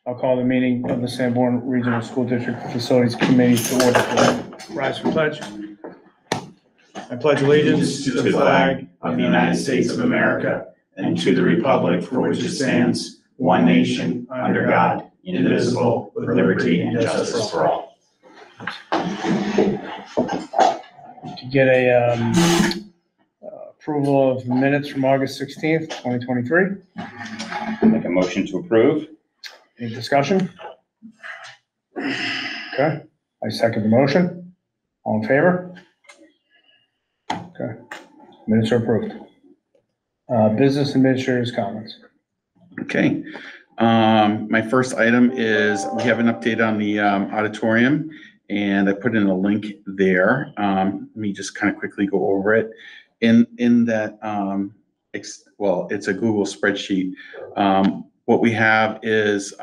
I'll call the meeting of the Sanborn Regional School District Facilities Committee to order. Rise for pledge. I pledge allegiance to the flag of the United States of America and to the republic for which it stands, one nation, under God, indivisible, with liberty and justice for all. To get a approval of the minutes from August 16th, 2023. Make a motion to approve. Any discussion? Okay, I second the motion. All in favor? Okay, minutes are approved. Business administrators' comments. Okay, my first item is we have an update on the auditorium, and I put in a link there. Let me just kind of quickly go over it. In that, well, it's a Google spreadsheet. What we have is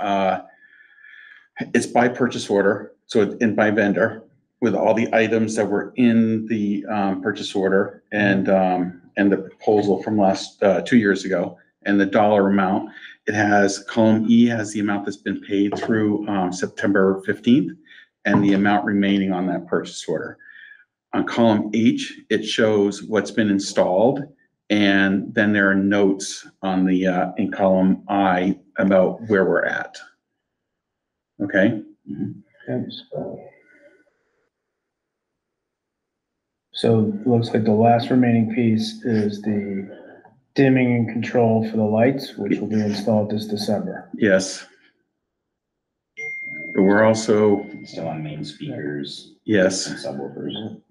it's by purchase order, so it's by vendor with all the items that were in the purchase order and the proposal from last 2 years ago and the dollar amount. It has column E has the amount that's been paid through September 15th and the amount remaining on that purchase order. On column H, it shows what's been installed, and then there are notes on the in column I about where we're at. Okay. Yes. So it looks like the last remaining piece is the dimming and control for the lights, which will be installed this December. Yes. But we're also Still on main speakers. yes. And subwoofers.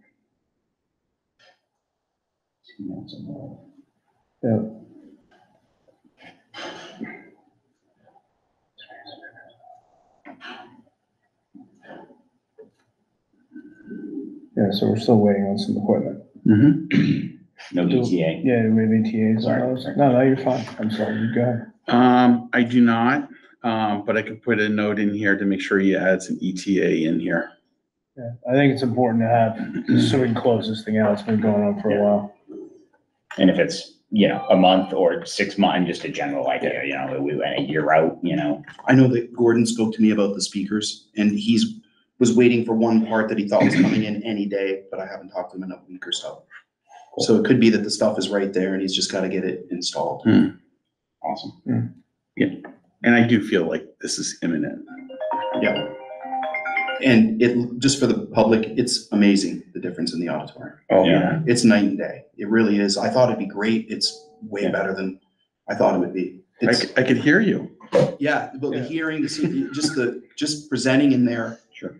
Yeah. Yeah, so we're still waiting on some equipment. Mm-hmm. No ETA. Yeah, do we have ETAs on Sorry. those? No, you're fine. I'm sorry, you go ahead. I do not, but I could put a note in here to make sure you add some ETA in here. Yeah, I think it's important to have, just so we can close this thing out. It's been going on for a while. And if it's, a month or 6 months, just a general idea, we went a year out, I know that Gordon spoke to me about the speakers, and was waiting for one part that he thought was coming in any day, but I haven't talked to him in a week or so. So it could be that the stuff is right there and he's just got to get it installed. Awesome. Yeah, and I do feel like this is imminent. Yeah. And it, just for the public, it's amazing, the difference in the auditorium. Oh Yeah. It's night and day. It really is. I thought it'd be great. It's way better than I thought it would be. I could hear you. Yeah, but Yeah. the hearing, just presenting in there. Sure.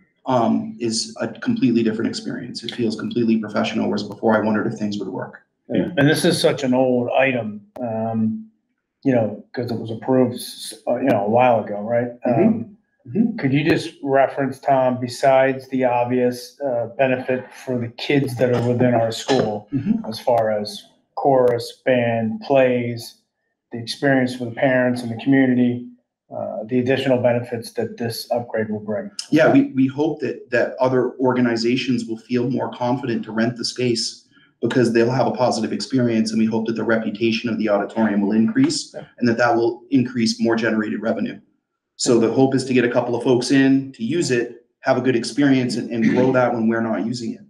Is a completely different experience. It feels completely professional, whereas before I wondered if things would work. Yeah. And this is such an old item, because it was approved, a while ago, right? Could you just reference, Tom, besides the obvious benefit for the kids that are within our school, as far as chorus, band, plays, the experience for the parents and the community, the additional benefits that this upgrade will bring? Yeah, we hope that other organizations will feel more confident to rent the space because they'll have a positive experience, and we hope that the reputation of the auditorium will increase and that will increase more generated revenue. So the hope is to get a couple of folks in to use it, have a good experience, and grow that when we're not using it.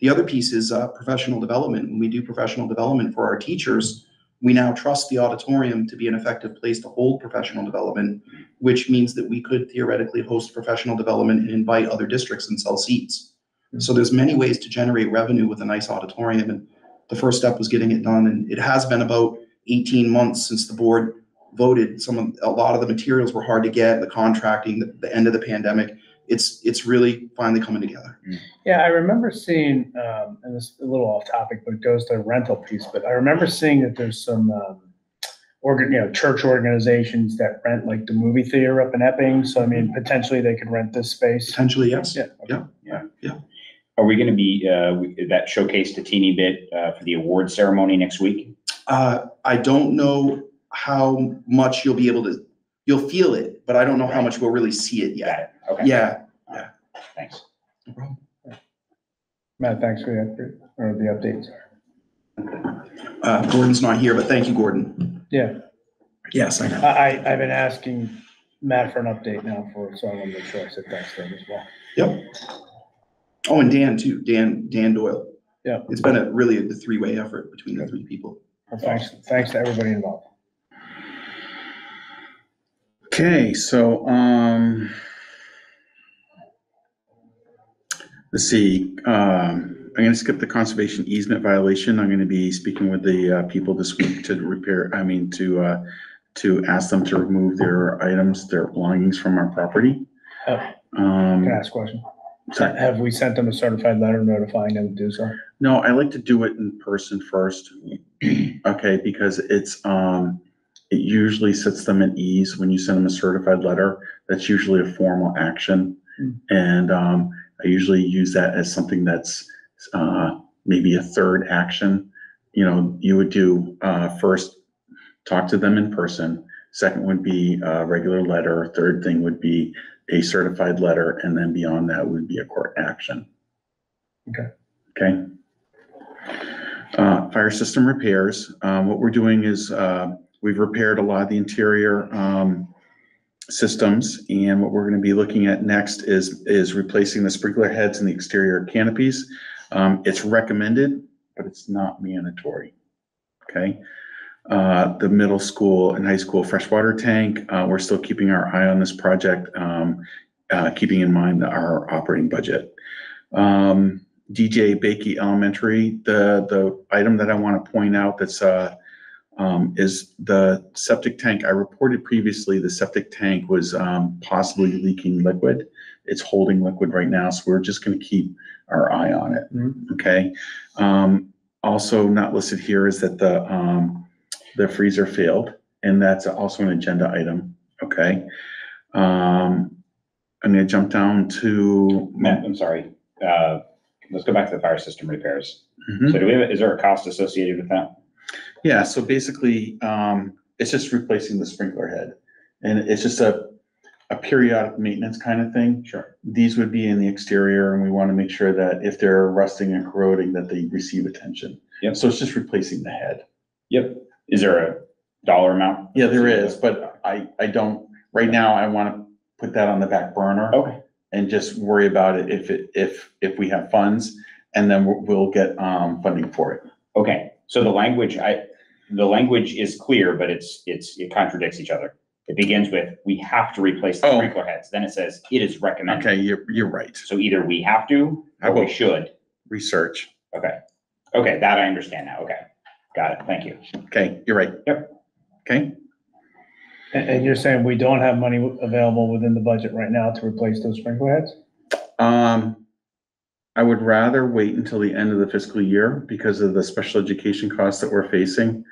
The other piece is professional development. When we do professional development for our teachers, we now trust the auditorium to be an effective place to hold professional development, which means that we could theoretically host professional development and invite other districts and sell seats. So there's many ways to generate revenue with a nice auditorium. And the first step was getting it done. And it has been about 18 months since the board voted. A lot of the materials were hard to get, the contracting, the end of the pandemic. It's really finally coming together. Yeah, I remember seeing, and this is a little off topic, but it goes to the rental piece, but I remember seeing that there's some church organizations that rent like the movie theater up in Epping. So, I mean, potentially they could rent this space. Potentially, yes. Yeah. Yeah. Are we going to be, that showcased a teeny bit for the award ceremony next week? I don't know how much you'll feel it, but I don't know how much we'll really see it yet. Okay. Yeah. Thanks. No problem. Matt, thanks for the updates. Gordon's not here, but thank you, Gordon. Yeah. Yes, I know. I've been asking Matt for an update now so I want to make sure I said thanks to him as well. Yep. Oh, and Dan too, Dan Doyle. Yeah. It's been really a three-way effort between the three people. Well, thanks to everybody involved. Okay, so, let's see, I'm gonna skip the conservation easement violation. I'm gonna be speaking with the, people this week to ask them to remove their items, their belongings from our property. Can I ask a question? Sorry. Have we sent them a certified letter notifying them to do so? No, I like to do it in person first. Okay, because it usually sets them at ease when you send them a certified letter. That's usually a formal action. And I usually use that as something that's maybe a third action. You know, you would do first, talk to them in person. Second would be a regular letter. Third thing would be a certified letter. And then beyond that would be a court action. Okay. Okay. Fire system repairs. What we're doing is we've repaired a lot of the interior systems, and what we're going to be looking at next is replacing the sprinkler heads and the exterior canopies. It's recommended, but it's not mandatory. Okay. The middle school and high school freshwater tank, we're still keeping our eye on this project, keeping in mind our operating budget. DJ Bakey Elementary, the item that I want to point out that's is the septic tank. I reported previously the septic tank was possibly leaking liquid. It's holding liquid right now, so we're just going to keep our eye on it. Okay. Also not listed here is that the freezer failed, and that's also an agenda item. Okay. I'm going to jump down to Matt, I'm sorry. Let's go back to the fire system repairs. Mhm. So is there a cost associated with that? Yeah, so basically, it's just replacing the sprinkler head. And it's just a periodic maintenance kind of thing. Sure. These would be in the exterior, and we want to make sure that if they're rusting and corroding, that they receive attention. Yep. So it's just replacing the head. Yep. Is there a dollar amount? Yeah, there is, but I don't, right now, I want to put that on the back burner. Okay. And just worry about it if we have funds, and then we'll get funding for it. Okay. So the language is clear, but it contradicts each other. It begins with, we have to replace the sprinkler heads. Then it says, it is recommended. Okay, you're right. So either we have to, or we should. Research. Okay. Okay, that I understand now. Okay. Got it. Thank you. Okay, you're right. Yep. Okay. And you're saying we don't have money available within the budget right now to replace those sprinkler heads? I would rather wait until the end of the fiscal year because of the special education costs that we're facing.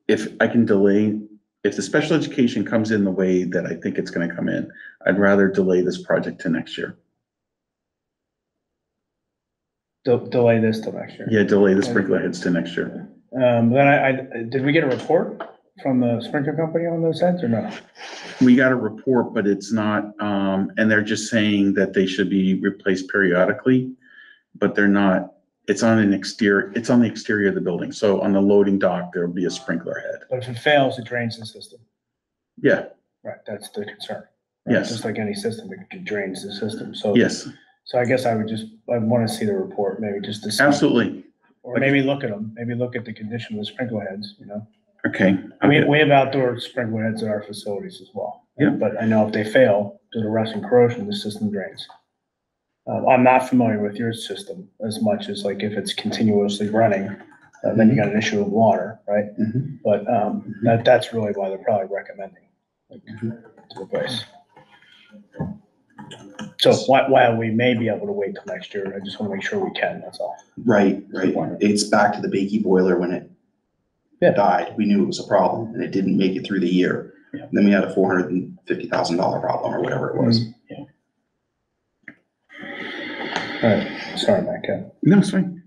If I can delay, if the special education comes in the way that I think it's gonna come in, I'd rather delay this project to next year. Delay this till next year? Yeah, delay the sprinkler heads to next year. Then did we get a report from the sprinkler company on those heads or no? We got a report, but it's not, and they're just saying that they should be replaced periodically, but they're not. It's on the exterior of the building. So on the loading dock, there'll be a sprinkler head. But if it fails, it drains the system. Yeah. Right, that's the concern. Right? Yes. Just like any system, it drains the system. So Yes, so I guess I want to see the report, maybe just to see. absolutely. Or maybe look at them, maybe look at the condition of the sprinkler heads, you know? Okay. I mean, we have outdoor sprinkler heads at our facilities as well. Yeah. But I know if they fail due to rust and corrosion, the system drains. I'm not familiar with your system as much as like if it's continuously running, then you got an issue with water, right? Mhm. But that's really why they're probably recommending to replace. So while we may be able to wait till next year, I just want to make sure we can, that's all. Right. It's back to the Bakey boiler when it died. We knew it was a problem and it didn't make it through the year. Yeah. Then we had a $450,000 problem or whatever it was. Yeah. All right, sorry, Matt, Ken. No, it's fine.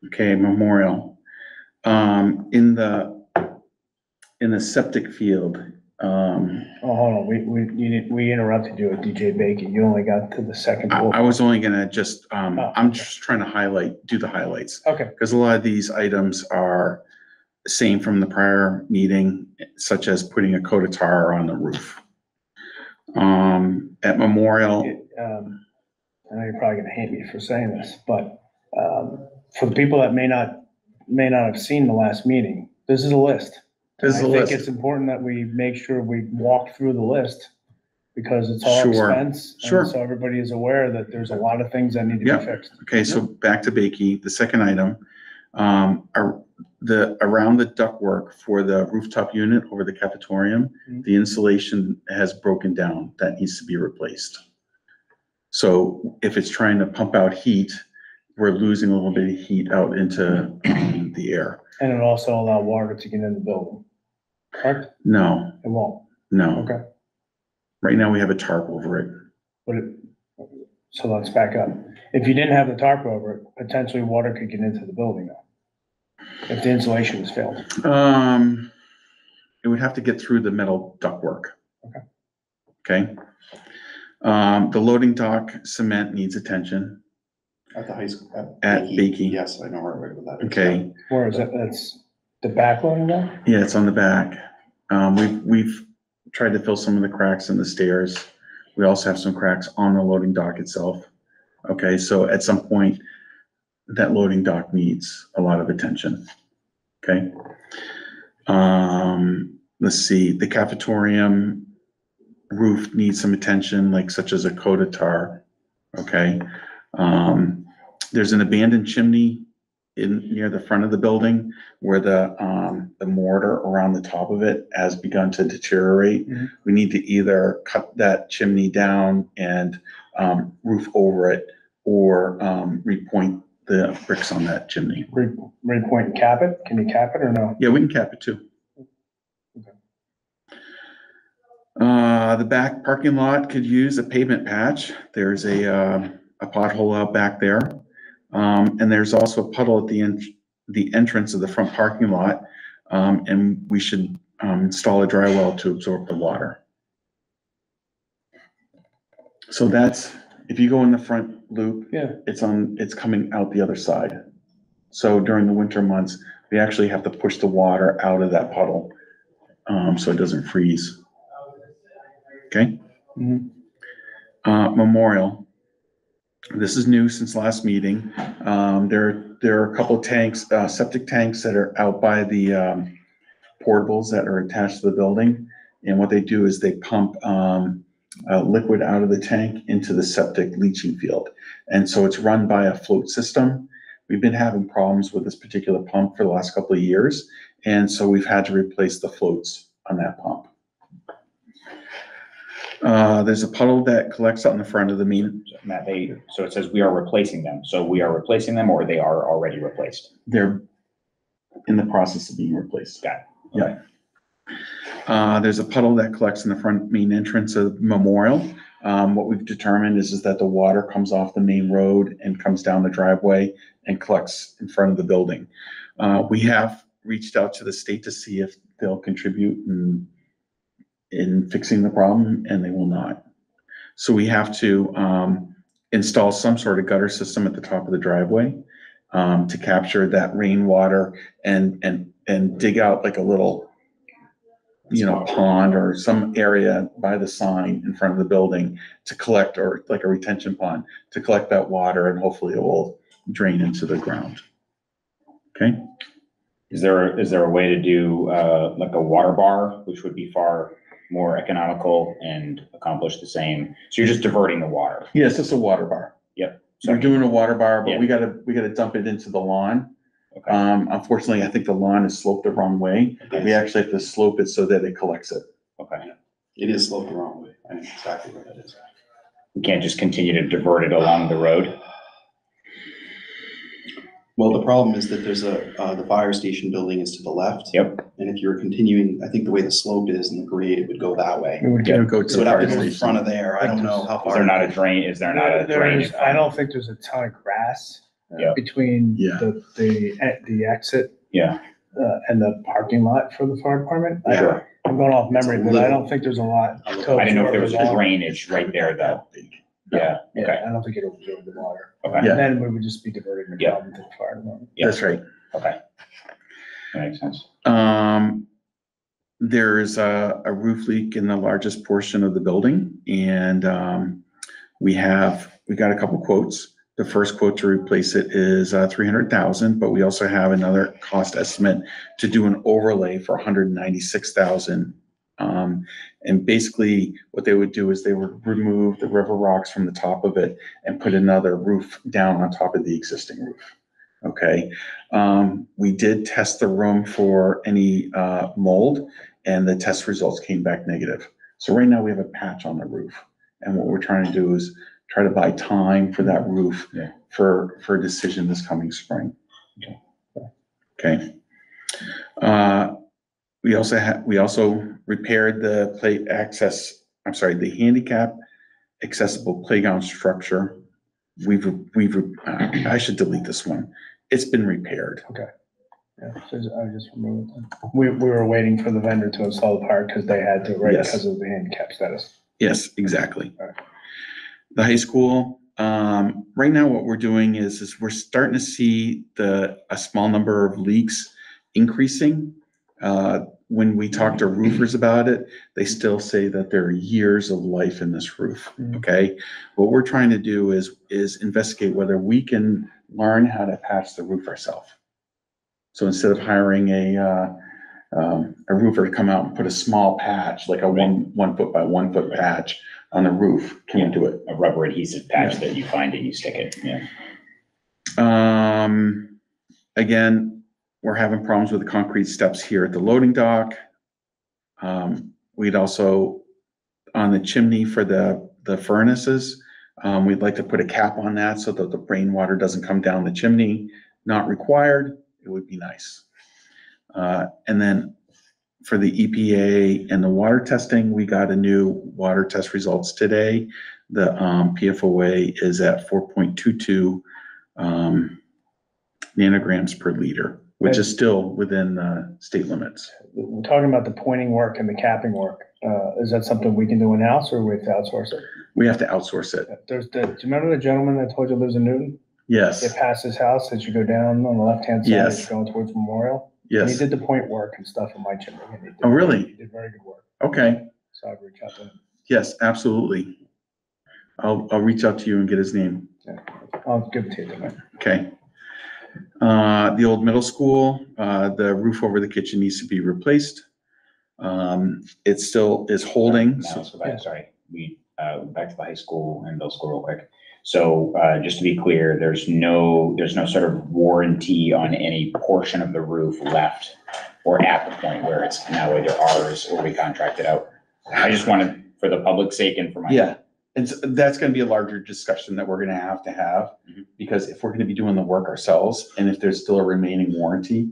Okay, memorial. In the septic field, Oh, hold on, we interrupted you at DJ Bacon. You only got to the second I bullet. was only gonna just, I'm okay. just trying to do the highlights. Okay, Because a lot of these items are same from the prior meeting, such as putting a coat of tar on the roof. At Memorial, I know you're probably gonna hate me for saying this, but, for the people that may not have seen the last meeting, this is a list. This is a And I list. think it's important that we make sure we walk through the list because it's all Sure. expense. Sure. And so everybody is aware that there's a lot of things that need to Yeah. be fixed. Okay, so back to Bakey, the second item, around the ductwork for the rooftop unit over the cafetorium, the insulation has broken down. That needs to be replaced. So if it's trying to pump out heat, we're losing a little bit of heat out into the air. And it also allow water to get in the building, correct? No, It won't, no. okay. Right now we have a tarp over it. But so let's back up. If you didn't have the tarp over it, potentially water could get into the building though. If the insulation was failed. It would have to get through the metal ductwork. Okay. Okay. The loading dock cement needs attention. At the high school. At Bakey. Yes, I know where that is. Okay. Where is it? That's the back loading dock? Yeah, it's on the back. We've tried to fill some of the cracks in the stairs. We also have some cracks on the loading dock itself. Okay, so at some point, that loading dock needs a lot of attention. Okay. Let's see, the cafetorium roof needs some attention, like such as a coat of tar. Okay. There's an abandoned chimney near the front of the building where the mortar around the top of it has begun to deteriorate. Mm-hmm. We need to either cut that chimney down and roof over it, or repoint the bricks on that chimney. Repoint and cap it? Can you cap it or no? Yeah, we can cap it too. Okay. The back parking lot could use a pavement patch. There's a pothole out back there. And there's also a puddle at the entrance of the front parking lot. And we should install a dry well to absorb the water. So that's, if you go in the front loop, Yeah. it's coming out the other side. So during the winter months, we actually have to push the water out of that puddle, so it doesn't freeze. Okay? Mhm. Memorial. This is new since last meeting. There are a couple of tanks, septic tanks that are out by the portables that are attached to the building. And what they do is they pump liquid out of the tank into the septic leaching field. And so it's run by a float system. We've been having problems with this particular pump for the last couple of years. And so we've had to replace the floats on that pump. There's a puddle that collects out in the front of the main. Matt, so it says we are replacing them. So we are replacing them, or they are already replaced? They're in the process of being replaced. Got it. Okay. Yeah. There's a puddle that collects in the front main entrance of Memorial. What we've determined is that the water comes off the main road and comes down the driveway and collects in front of the building. We have reached out to the state to see if they'll contribute in fixing the problem, and they will not. So we have to install some sort of gutter system at the top of the driveway to capture that rainwater and dig out like a little, pond or some area by the sign in front of the building to collect, or like a retention pond, to collect that water, and hopefully it will drain into the ground. Okay. Is there a way to do like a water bar, which would be far more economical and accomplish the same? So you're just diverting the water. Yeah, it's just a water bar. Yep. So we're doing a water bar, but Yeah. we gotta dump it into the lawn. Okay. Unfortunately, I think the lawn is sloped the wrong way. We actually have to slope it so that it collects it. Okay. It is sloped the wrong way. I know exactly where that is. We can't just continue to divert it along the road. Well, the problem is that there's the fire station building is to the left. Yep. And if you're continuing, I think the way the slope is and the grade, it would go that way. It would It get, would go to So the it would have fire to go in station. front of there. I don't know how far. Is there not a drain? Is there not a drain? I don't think there's a ton of grass Yeah. between Yeah. the exit Yeah. and the parking lot for the fire department. Sure. I'm going off memory, It's a but I little- don't think there's a lot. I to I didn't know if there was absorb the water. drainage right there though. Yeah. Yeah, Okay. I don't think it'll absorb the water. Okay. Yeah. Then we would just be diverting the Yeah. problem to the fire department. Yeah. That's right. Okay. That makes sense. There's a roof leak in the largest portion of the building, and we got a couple quotes. The first quote to replace it is $300,000, but we also have another cost estimate to do an overlay for $196,000. And basically what they would do is they would remove the river rocks from the top of it and put another roof down on top of the existing roof. Okay. We did test the room for any mold, and the test results came back negative. So right now we have a patch on the roof. And what we're trying to do is try to buy time for that roof for a decision this coming spring. Okay. We also repaired the handicap accessible playground structure. I should delete this one. It's been repaired. Okay. Yeah, so I just removed it. We were waiting for the vendor to install the part because they had to, right? Yes. Because of the handicap status. Yes, exactly. All right. The high school, right now what we're doing is we're starting to see a small number of leaks increasing. When we talk to roofers about it, they still say that there are years of life in this roof. Okay. What we're trying to do is investigate whether we can learn how to patch the roof ourselves. So instead of hiring a roofer to come out and put a small patch, like a 1 foot by 1 foot patch on the roof, can we do it? A rubber adhesive patch that you find and you stick it. Yeah. Again, we're having problems with the concrete steps here at the loading dock. We'd also, on the chimney for the furnaces, we'd like to put a cap on that so that the rainwater doesn't come down the chimney. Not required. It would be nice. And then for the EPA and the water testing, we got a new water test results today. The PFOA is at 4.22 nanograms per liter, which is still within the state limits. We're talking about the pointing work and the capping work. Is that something we can do in-house or we have to outsource it? We have to outsource it. Do you remember the gentleman that told you lives in Newton? Yes. Get past his house as you go down on the left-hand side as Yes. you're going towards Memorial? Yes. And he did the point work and stuff in my chimney. And he did, Oh, really? He did very good work. Okay. So I'd reach out to him. Yes, absolutely. I'll reach out to you and get his name. Yeah. I'll give it to you tonight. Okay. The old middle school, the roof over the kitchen needs to be replaced. It still is holding. Now, let's go back, sorry. Back to the high school and middle school real quick. So, just to be clear, there's no sort of warranty on any portion of the roof left or at the point where it's now either ours or we contracted out. I just wanted, for the public's sake and for my. Yeah, that's gonna be a larger discussion that we're gonna have to have, because if we're gonna be doing the work ourselves, and if there's still a remaining warranty,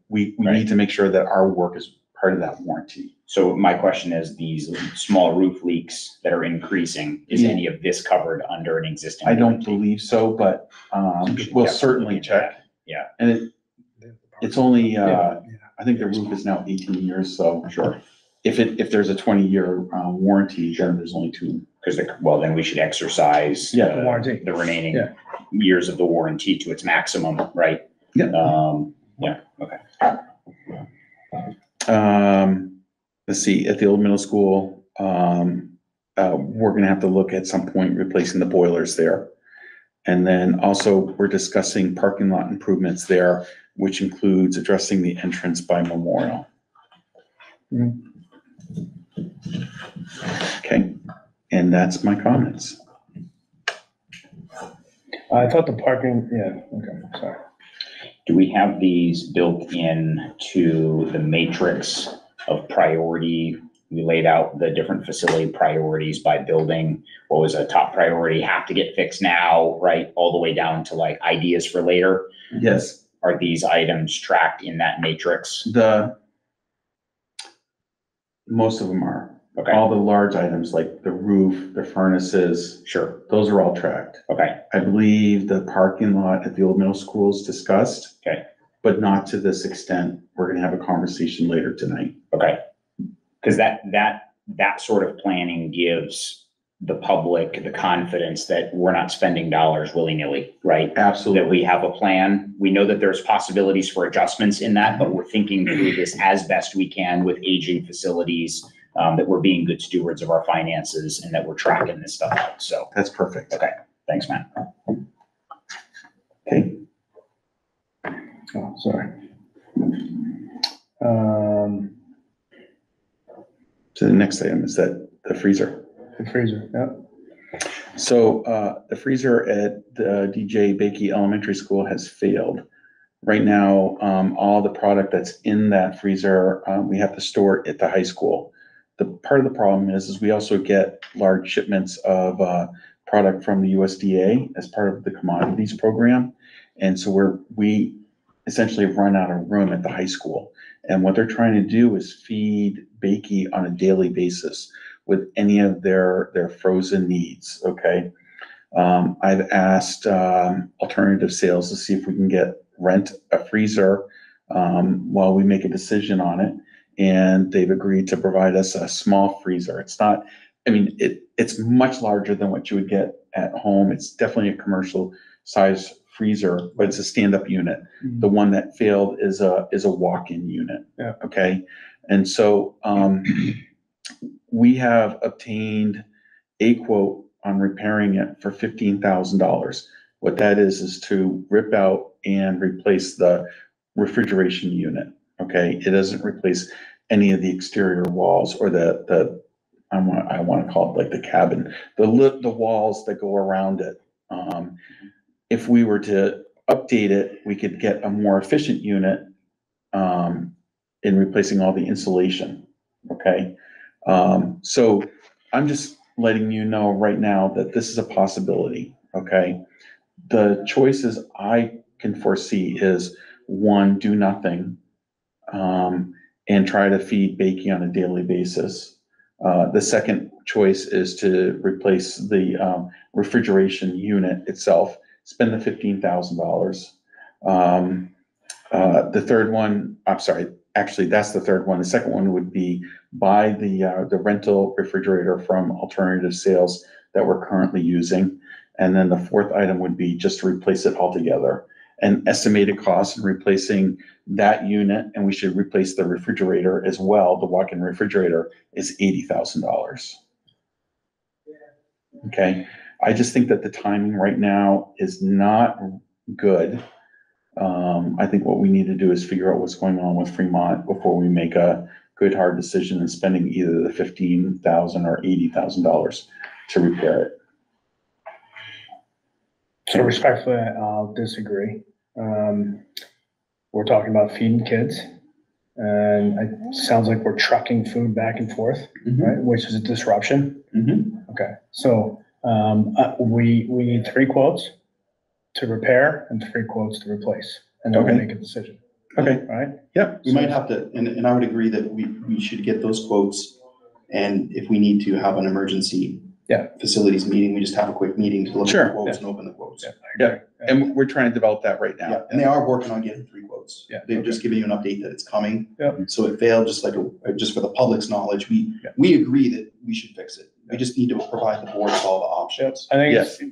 we need to make sure that our work is part of that warranty. So my question is, these small roof leaks that are increasing, is any of this covered under an existing? I don't warranty? believe so, but we'll certainly check. Yeah. And it's only, I think the roof is now 18 years, so. Sure. If there's a 20-year warranty, then there's only 2. Because then we should exercise the warranty. the remaining years of the warranty to its maximum, right? Yeah. Okay. Let's see, at the old middle school, we're gonna have to look at some point replacing the boilers there. And then also we're discussing parking lot improvements there, which includes addressing the entrance by Memorial. Okay, and that's my comments. I thought the parking, okay, sorry. Do we have these built in to the matrix of priority? We laid out the different facility priorities by building. What was a top priority, have to get fixed now, right? All the way down to like ideas for later. Yes. Are these items tracked in that matrix? Most of them are. Okay. All the large items like the roof, the furnaces. Sure. Those are all tracked. Okay. I believe the parking lot at the old middle school is discussed. Okay. But not to this extent. We're gonna have a conversation later tonight. Okay. Because that sort of planning gives the public the confidence that we're not spending dollars willy-nilly, right? Absolutely. That we have a plan. We know that there's possibilities for adjustments in that, but we're thinking through this as best we can with aging facilities, that we're being good stewards of our finances and that we're tracking this stuff out. So That's perfect. okay, thanks, Matt. Okay. Oh, sorry. So the next item is that the freezer. The freezer, yeah. So the freezer at the DJ Bakey Elementary School has failed. Right now, all the product that's in that freezer, we have to store it at the high school. The part of the problem is we also get large shipments of product from the USDA as part of the commodities program. And so we essentially have run out of room at the high school. And what they're trying to do is feed Bakey on a daily basis with any of their frozen needs, okay? I've asked alternative sales to see if we can rent a freezer while we make a decision on it. And they've agreed to provide us a small freezer. It's not, I mean, it's much larger than what you would get at home. It's definitely a commercial size freezer, but it's a stand-up unit. Mhm. The one that failed is a walk-in unit. Yeah. Okay. And so we have obtained a quote on repairing it for $15,000. What that is to rip out and replace the refrigeration unit. Okay. It doesn't replace any of the exterior walls or I want to call it like the cabin, the walls that go around it. If we were to update it, we could get a more efficient unit in replacing all the insulation. Okay. So I'm just letting you know right now that this is a possibility. Okay. The choices I can foresee is one, do nothing, and try to feed Bakey on a daily basis. The second choice is to replace the refrigeration unit itself, spend the $15,000. The third one, I'm sorry, actually that's the third one. The second one would be buy the rental refrigerator from alternative sales that we're currently using. And then the fourth item would be just to replace it altogether. An estimated cost in replacing that unit, and we should replace the refrigerator as well, the walk-in refrigerator, is $80,000. Okay, I just think that the timing right now is not good. I think what we need to do is figure out what's going on with Fremont before we make a good hard decision in spending either the $15,000 or $80,000 to repair it. So respectfully, I'll disagree. We're talking about feeding kids, and it sounds like we're trucking food back and forth, right? Which is a disruption. Okay, so we need 3 quotes to repair and 3 quotes to replace, and then we'll make a decision. Okay. All right? Yep. We might have to, and I would agree that we should get those quotes. And if we need to have an emergency facilities meeting, we just have a quick meeting to look at the quotes and open the quotes. Yeah. And we're trying to develop that right now. Yeah, and they are working on getting 3 quotes. Yeah. They've just given you an update that it's coming. Yeah. So it failed, just for the public's knowledge, we agree that we should fix it. We just need to provide the board with all the options. I think Yes. we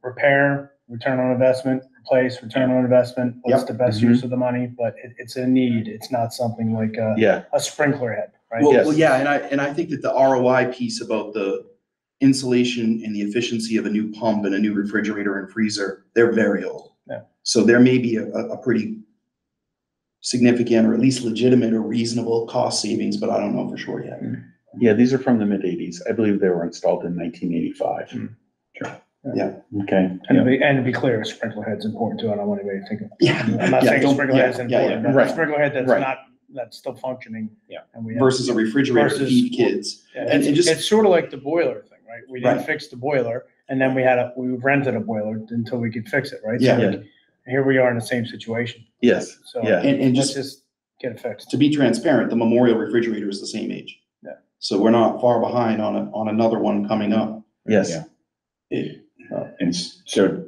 repair, return on investment, replace, return on investment. What's the best use of the money? But it's a need. It's not something like a sprinkler head, right? Well, yeah, and I think that the ROI piece about the insulation and the efficiency of a new pump and a new refrigerator and freezer, they're very old. Yeah. So there may be a pretty significant or at least legitimate or reasonable cost savings, but I don't know for sure yet. Yeah, these are from the mid-'80s. I believe they were installed in 1985. Sure. Yeah. Okay. And to be clear, a sprinkler head's important too. I don't want anybody thinking. Yeah. I'm not saying a sprinkler head's important, but Right. a sprinkler head that's still functioning. Yeah. And we Versus a refrigerator to feed kids. And it's sort of like the boiler thing, right? We didn't Right. fix the boiler, and then we rented a boiler until we could fix it, right? Yeah. So like, here we are in the same situation. Yes. So Yeah. And let's just just get it fixed. to be transparent, the Memorial refrigerator is the same age. Yeah. So we're not far behind on another one coming up. Yes. Yeah. And so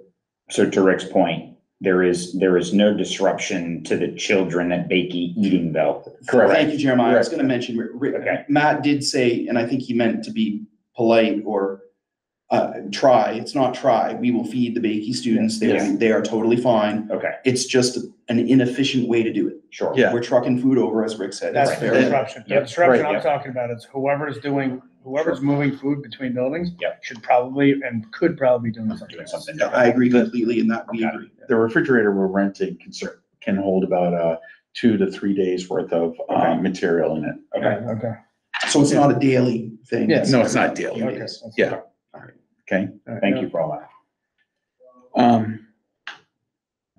to Rick's point, there is no disruption to the children at Bakey eating though. Correct. Thank you, Jeremiah. I was gonna mention, Okay. Matt did say, and I think he meant to be polite or try. It's not try. We will feed the Bakey students. They are totally fine. Okay, It's just an inefficient way to do it. sure. Yeah. We're trucking food over, as Rick said. That's It's the fair. disruption. The Yep. disruption Right, I'm yep. talking about is whoever's moving food between buildings. Yep. Should probably and could probably be doing something. Doing something Yeah, different. I agree completely in that. We Got it. agree. The refrigerator we're renting can hold about 2 to 3 days worth of material in it. Okay, Okay. So it's not a daily thing. Yeah. No, it's not every daily. few Okay. days. Yeah. Okay. thank you for all that.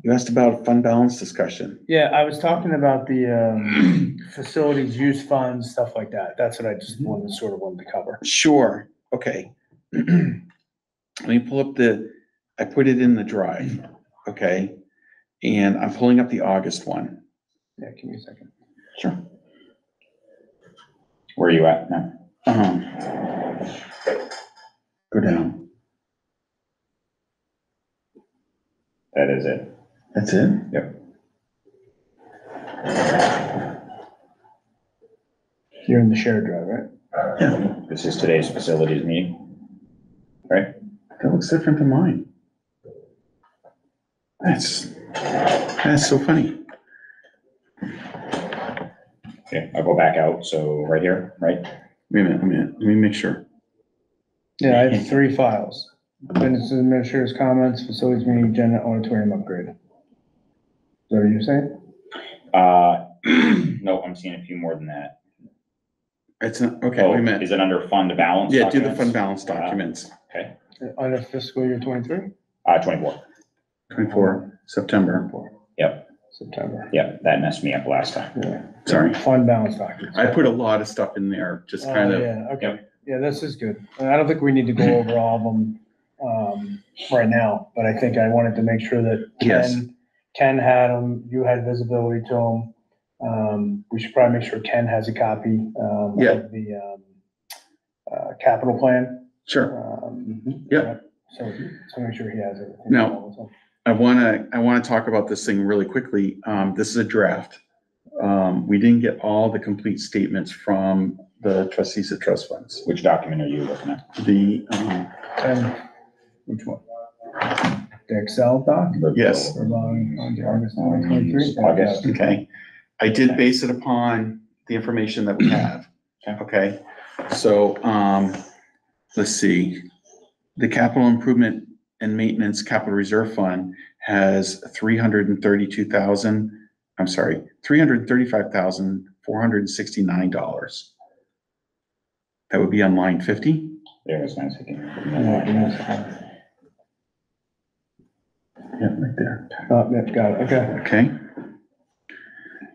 You asked about fund balance discussion. Yeah, I was talking about the facilities use funds, stuff like that. That's what I just wanted to cover. Sure. Okay. Let me pull up I put it in the drive. Okay. And I'm pulling up the August one. Yeah, give me a second. Sure. Where are you at now? Go down. That is it. That's it? Yep. You're in the shared drive, right? Yeah. This is today's facilities meeting, right? That looks different than mine. That's so funny. Okay, I'll go back out. So right here, right? Wait a minute. Let me make sure. Yeah, I have 3 files. Minutes of administrators' comments, facilities meeting agenda, auditorium upgrade. Is that what you're saying? No, I'm seeing a few more than that. It's not, okay, Oh, wait a minute. is it under fund balance? Yeah, do the documents? fund balance documents. Okay, Under fiscal year 23? 24. 24 September. Yep, September. yep, that messed me up last time. Yeah. Sorry. Fund balance documents. I put a lot of stuff in there, just Oh, kind of. yeah, okay. Yeah, this is good. I don't think we need to go over all of them right now, but I think I wanted to make sure that Yes. Ken had them, you had visibility to them. We should probably make sure Ken has a copy Yeah. of the capital plan. Sure. Yeah. So make sure he has it. Now- I want to talk about this thing really quickly. This is a draft. We didn't get all the complete statements from the trustees of trust funds. Which document are you looking at? The, And which one? The Excel doc? yes, On August 2023? August. okay. I did base it upon the information that we have. Okay, so, let's see. The capital improvement and maintenance capital reserve fund has $335,469. That would be on line 50. There is 9 seconds. Yeah, right there. Oh, yeah, got it, okay. Okay.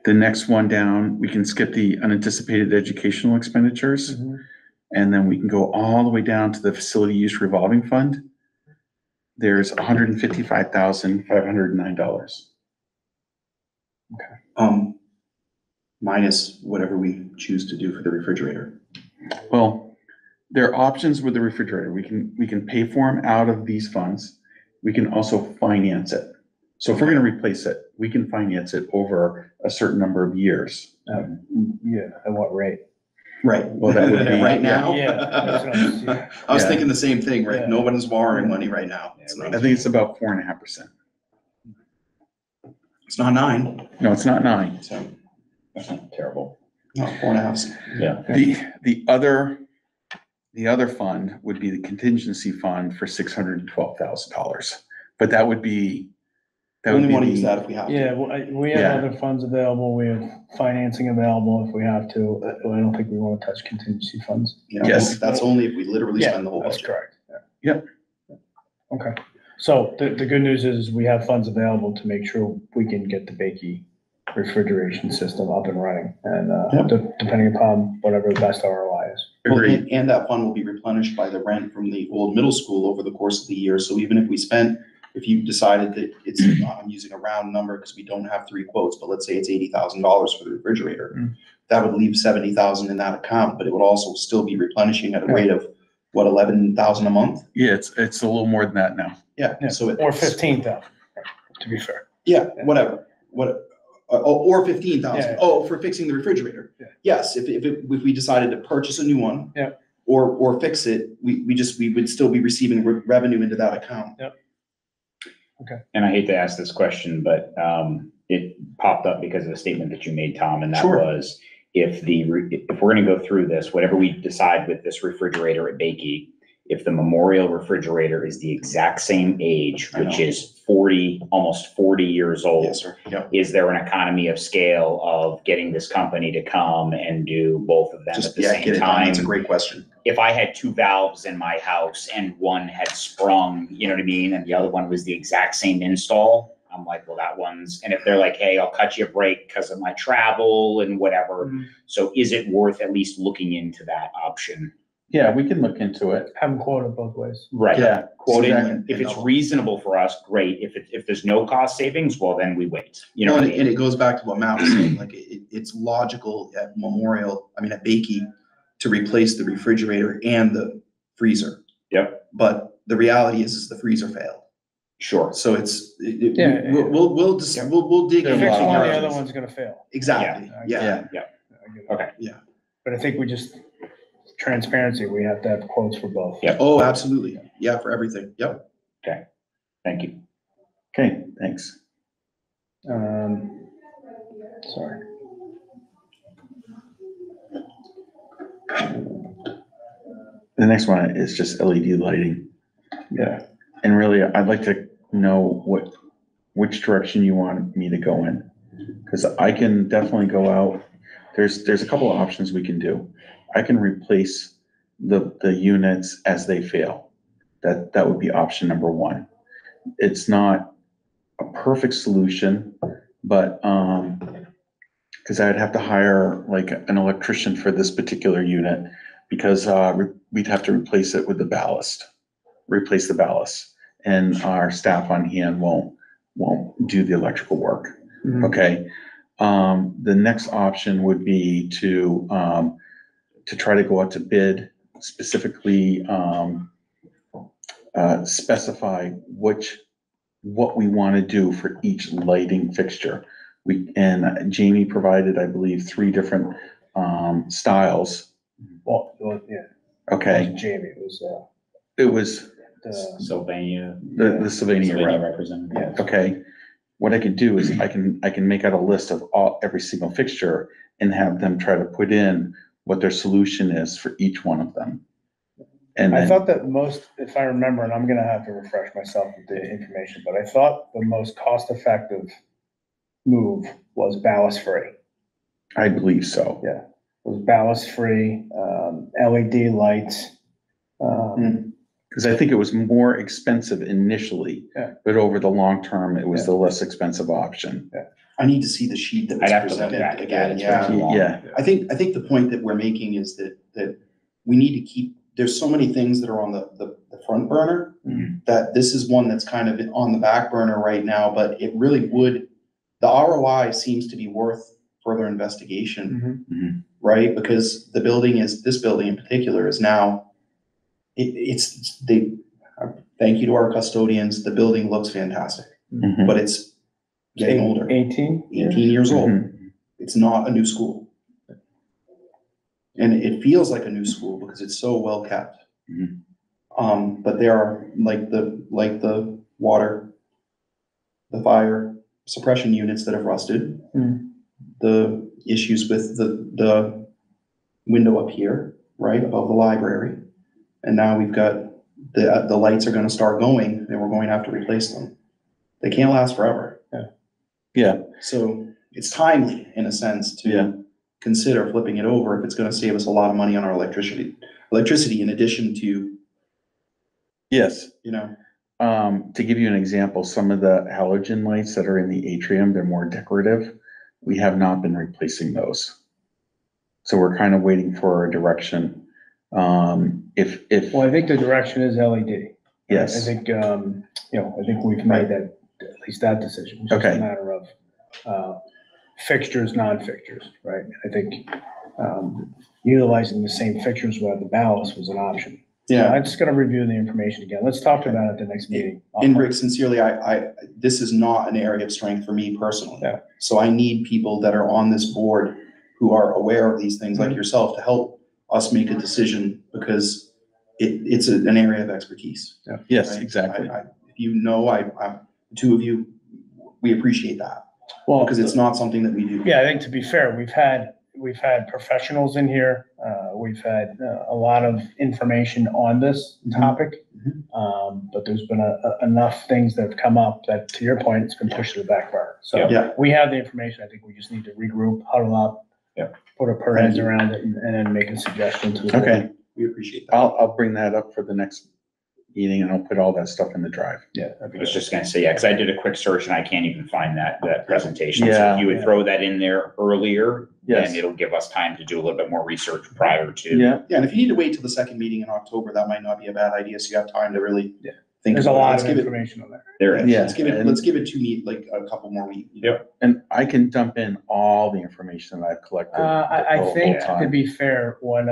The next one down, we can skip the unanticipated educational expenditures. And then we can go all the way down to the facility use revolving fund. There's $155,509. Minus whatever we choose to do for the refrigerator. Well, there are options with the refrigerator. We can pay for them out of these funds. We can also finance it. So if we're gonna replace it, we can finance it over a certain number of years. Yeah, at what rate? Right. Well, that would be- Right now? Yeah, that's what I'm saying. I was Yeah. thinking the same thing, right? Yeah. Nobody's borrowing money right now. It's I not, think it's about 4.5%. it's not 9, No, it's not 9. so, That's not terrible. no, 4.5. Yeah. The other fund would be the contingency fund for $612,000. But that would be. We only want to use that if we have to. Yeah, we have Yeah. other funds available, we have financing available if we have to. I don't think we want to touch contingency funds. You know, Yes. That's only if we literally Yeah, spend the whole that's budget. correct. Yep. Okay, so the good news is we have funds available to make sure we can get the Bakey refrigeration system up and running, and depending upon whatever the best ROI is. Well, Agreed. and that fund will be replenished by the rent from the old middle school over the course of the year. So even if we spent, if you decided that it's, I'm using a round number because we don't have 3 quotes, but let's say it's $80,000 for the refrigerator, that would leave 70,000 in that account, but it would also still be replenishing at a rate of what, 11,000 a month? Yeah, it's a little more than that now. Yeah. So Or 15,000, to be fair. Yeah, whatever, or 15,000. Yeah. Oh, for fixing the refrigerator. Yeah. Yes, if we decided to purchase a new one. Yeah. or fix it, we would still be receiving revenue into that account. Yep. Okay. And I hate to ask this question, but it popped up because of a statement that you made, Tom, and that Sure. was if we're going to go through this, whatever we decide with this refrigerator at Bakey, if the Memorial refrigerator is the exact same age, which is almost 40 years old, Yes, sir. Yep. is there an economy of scale of getting this company to come and do both of them at the same time? That's a great question. If I had two valves in my house and one had sprung, you know what I mean, and the other one was the exact same install, I'm like, well, that one's, and if they're like, hey, I'll cut you a break because of my travel and whatever. Mm-hmm. So is it worth at least looking into that option? Yeah, we can look into it. Have them quoted both ways. Right. Yeah. Quoted. Exactly. If it's reasonable for us, great. If there's no cost savings, well, then we wait. You know Well, what I mean? and it goes back to what Matt was saying, like it's logical at at Bakey to replace the refrigerator and the freezer. Yep. But the reality is the freezer failed. Sure. So it's, Yeah. we'll dig They're in. Fix lot of one, the options. other one's gonna fail. Exactly, yeah. I get it. Okay. But I think we just, transparency, we have to have quotes for both. Yep. Oh, absolutely. Yeah, for everything. Yep. Thank you. Okay, thanks. Sorry. The next one is just LED lighting. Yeah. And really, I'd like to know which direction you want me to go in. Because I can definitely go out. There's a couple of options we can do. I can replace the units as they fail. That would be option number one. It's not a perfect solution, but because I'd have to hire like an electrician for this particular unit, because we'd have to replace it with the ballast, and our staff on hand won't do the electrical work. Mhm. Okay. The next option would be to try to go out to bid, specifically specify what we want to do for each lighting fixture. Jamie provided, I believe, 3 different styles. Well, yeah. It Okay, wasn't Jamie, it was, it was the, Sylvania. the Sylvania rep. representative. yeah. Okay, what I could do is I can make out a list of every single fixture and have them try to put in what their solution is for each one of them. And I then, thought that most, if I remember, and I'm gonna have to refresh myself with the information, but I thought the most cost-effective move was ballast-free. I believe so. Yeah, it was ballast-free, LED lights. Because I think it was more expensive initially, Yeah. but over the long term, it was Yeah. the less expensive option. I need to see the sheet that I'd was have to look presented back at again, that. It's yeah. been too long. Yeah, I think the point that we're making is that we need to keep, there's so many things that are on the front burner, Mhm. that this is one that's kind of on the back burner right now, but it really would, the ROI seems to be worth further investigation, Mhm. right? Because this building in particular is now, thank you to our custodians, the building looks fantastic, Mhm. but it's getting older, 18? 18 years old. Mhm. It's not a new school. And it feels like a new school because it's so well kept. Mhm. But there are like the water, the fire suppression units that have rusted. Mm. The issues with the window up here, right above the library. And now we've got the lights are gonna start going and we're going to have to replace them. They can't last forever. Yeah, So it's timely in a sense Yeah. to consider flipping it over if it's gonna save us a lot of money on our electricity in addition to, yes. you know. To give you an example, some of the halogen lights that are in the atrium, they're more decorative. We have not been replacing those. So we're kind of waiting for a direction. If, Well, I think the direction is LED. I yes, think, I think we've made that, at least that decision. It's just Okay. a matter of fixtures, non-fixtures, right? I think utilizing the same fixtures without the ballast was an option. I'm just gonna review the information again. Let's talk about it at the next meeting. And Rick, sincerely, this is not an area of strength for me personally. Yeah. So I need people that are on this board who are aware of these things like Mhm. yourself to help us make a decision, because it's an area of expertise. Yes, right? exactly. If you know, the two of you, we appreciate that, Well, because it's not something that we do. yeah, I think to be fair, we've had professionals in here. We've had a lot of information on this topic. But there's been enough things that have come up that, to your point, it's been pushed to the back burner. So Yeah. we have the information. I think we just need to regroup, huddle up, put our heads around it, and then make a suggestion to the board. Okay, We appreciate that. I'll bring that up for the next meeting and I'll put all that stuff in the drive. Yeah. I was just gonna say, yeah, because I did a quick search and I can't even find that presentation. So Yeah. if you would throw that in there earlier, Yes. then it'll give us time to do a little bit more research prior to. Yeah, Yeah, and if you need to wait till the second meeting in October, that might not be a bad idea, so you have time to really think. There's a about it. lot Let's of give it- information on there. There it is. Yeah. Let's give it like a couple more weeks. Yep. and I can dump in all the information that I've collected. I the whole think, to time. be fair, what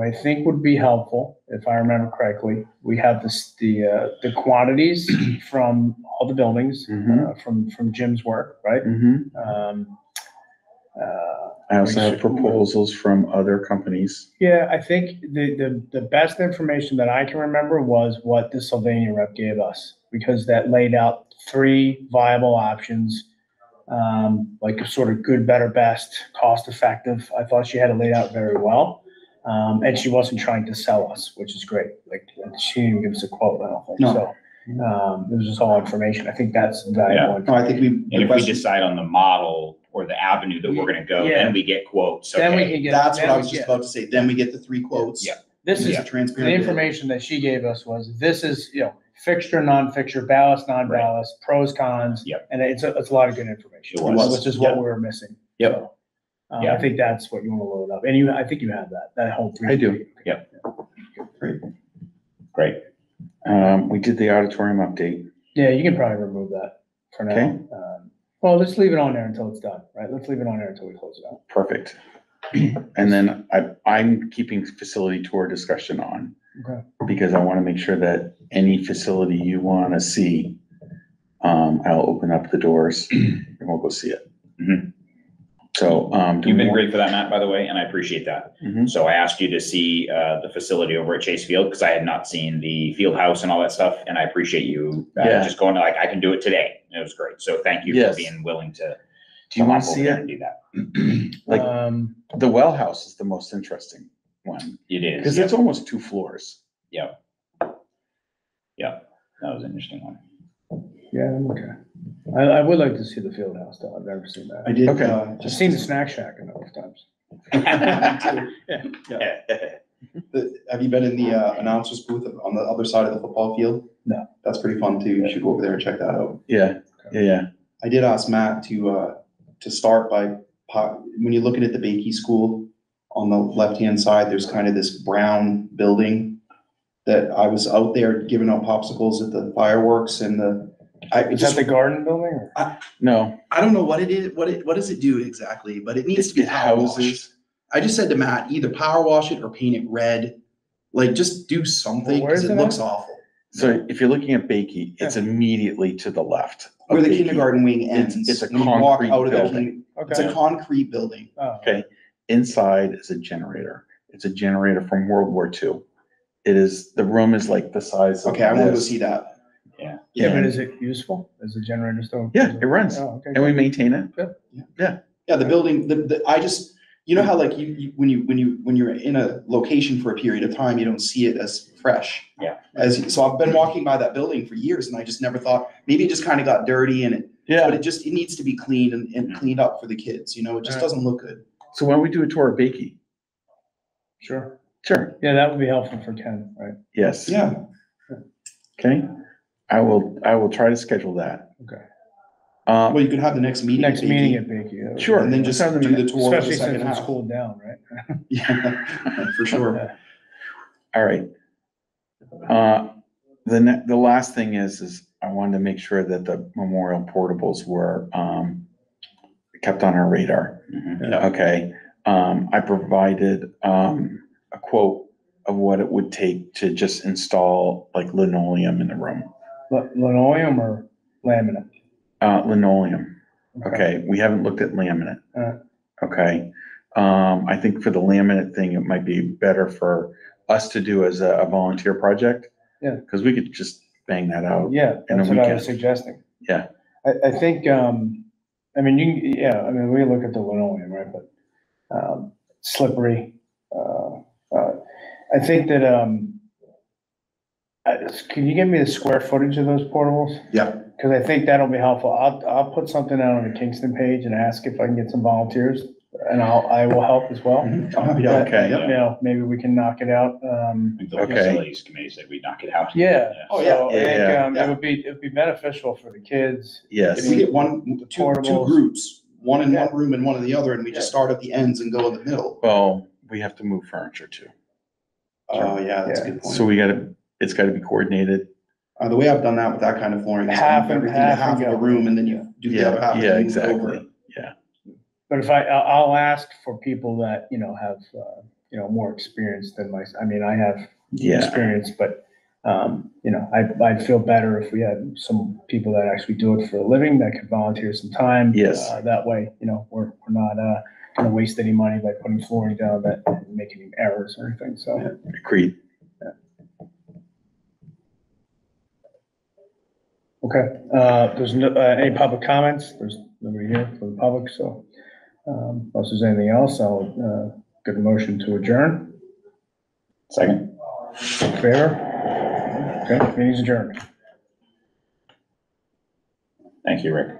I think would be helpful, if I remember correctly, we have the quantities from all the buildings, from Jim's work, right? I also have proposals from other companies. Yeah, I think the best information that I can remember was what the Sylvania rep gave us, because that laid out 3 viable options, like a sort of good, better, best, cost effective. I thought she had it laid out very well. And she wasn't trying to sell us, which is great. Like, she didn't even give us a quote, I don't think. No. So, it was just all information. I think that's valuable. No, I think we. And if we decide on the model or the avenue that we're gonna go, then we get quotes. Then we Okay. can get. That's what then I we was just get- about to say. Then we get the 3 quotes. Yeah. This It's is, a the transparent. bid. information that she gave us was, this is, fixture, non-fixture, ballast, non-ballast, pros, cons. Yep. And it's a lot of good information. It was. Which is what we were missing. Yep. So, Yeah. I think that's what you want to load up. And I think you have that whole. I do. Yep. Great. Great. We did the auditorium update. Yeah, you can probably remove that for now. Okay. Well, let's leave it on there until it's done, right? Let's leave it on there until we close it out. Perfect. And then I'm keeping facility tour discussion on. Okay. Because I want to make sure that any facility you want to see, I'll open up the doors and we'll go see it. Mhm. So, You've been great for that, Matt, by the way, and I appreciate that. Mhm. So I asked you to see the facility over at Chase Field because I had not seen the field house and all that stuff, and I appreciate you Yeah. just going like, I can do it today. And it was great. So thank you Yes. for being willing to. Do you want to hop over see there it? And do that. Like, the well house is the most interesting one, It is. because it's almost 2 floors. Yeah. Yeah, that was an interesting one. Yeah, I'm okay. I would like to see the field house though. I've never seen I that. did. Okay. I've Just seen the snack shack a number of times. Have you been in the announcers booth on the other side of the football field? No. That's pretty fun too. You should go over there and check that out. Yeah, yeah. I did ask Matt to start by, when you're looking at the Bakey School, on the left-hand side, there's kind of this brown building that I was out there giving out popsicles at the fireworks and Is that the garden building or? No, I don't know what it is, what does it do exactly, but it needs to be it power washed. houses. I just said to Matt, either power wash it or paint it red. Like, just do something, Well, where's because it it looks at? awful. So if you're looking at Bakey, it's immediately to the left. of Where the Bakey. kindergarten wing ends. It's a when you walk concrete out of the building. It's a Okay. concrete building. Oh. Okay, inside is a generator. It's a generator from World War II. The room is like the size of Okay, I want to go this. see that. Yeah. Yeah, but is it useful? Is the generator still? Yeah, it runs, Oh, okay. and we maintain it. Yeah, the building, I just, you know how like when you're in a location for a period of time, you don't see it as fresh. Yeah. So I've been walking by that building for years and I just never thought, maybe it just kind of got dirty and but Yeah, it needs to be cleaned and cleaned up for the kids, it just doesn't look good. so when we do a tour of Bakey, Sure. sure, Yeah, that would be helpful for Ken, right? yes. Yeah, Okay, I will try to schedule that. Okay. well, you could have the next meeting. Next at meeting Bakey. at Bakey. Sure. And then just Let's have do them the tour of the Especially second since it's half. cooled down, right? Yeah, for sure. All right. The last thing is I wanted to make sure that the memorial portables were, kept on our radar. Mhm. Okay, I provided, a quote of what it would take to just install like linoleum in the room. Linoleum or laminate? Linoleum, okay, we haven't looked at laminate. Uh. Okay, I think for the laminate thing, it might be better for us to do as a volunteer project. Yeah. Because we could just bang that out. Yeah, in a that's what I was weekend. suggesting. Yeah. I think, I mean, we look at the linoleum, right, but, slippery. I think that, can you give me the square footage of those portables? Yeah. Cause I think that'll be helpful. I'll put something out on the Kingston page and ask if I can get some volunteers, and I will help as well. Yeah, Okay. You know, maybe we can knock it out. The Okay. facilities committee said we'd knock it out. Yeah. Oh, So I yeah, think, yeah. it'd be beneficial for the kids. Yes. If we get two Portables. groups, one in Yeah. one room and one in the other, and we just start at the ends and go in the middle. Well, we have to move furniture too. Oh, yeah, that's a good So point. it's gotta be coordinated. The way I've done that with that kind of flooring is Half move and everything to half half and of a go. room and then you do the other half. and Yeah, you move it over. exactly. Yeah. But if I'll ask for people that, have, more experience than I mean, I have Yeah. experience, but, I'd feel better if we had some people that actually do it for a living, that could volunteer some time. Yes. That way, we're not, gonna waste any money by putting flooring down that and making any errors or anything, so. Agreed. Okay, there's no, any public comments? There's nobody here for the public, so, unless there's anything else, I'll, get a motion to adjourn. Second. In favor? Okay, meeting's adjourned. Thank you, Rick.